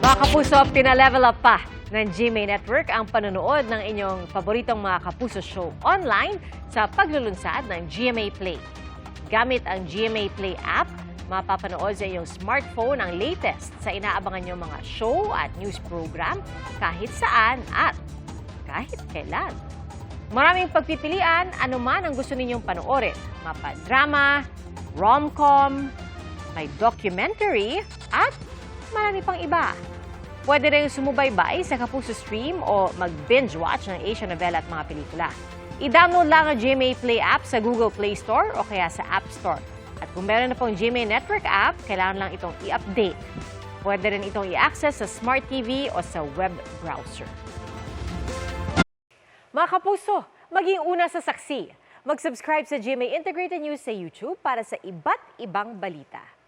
Mga kapuso, pina-level up pa ng GMA Network ang panonood ng inyong paboritong mga kapuso show online sa paglulunsad ng GMA Play. Gamit ang GMA Play app, mapapanood sa inyong smartphone ang latest sa inaabangan nyo mga show at news program kahit saan at kahit kailan. Maraming pagpipilian, anuman ang gusto ninyong panoorin. Mapa-drama, rom-com, may documentary, at marami pang iba. Pwede rin sumubaybay sa Kapuso Stream o mag-binge watch ng Asian novela at mga pelikula. I-download lang ang GMA Play app sa Google Play Store o kaya sa App Store. At kung meron na pong GMA Network app, kailangan lang itong i-update. Pwede rin itong i-access sa Smart TV o sa web browser. Mga kapuso, maging una sa saksi. Mag-subscribe sa GMA Integrated News sa YouTube para sa iba't ibang balita.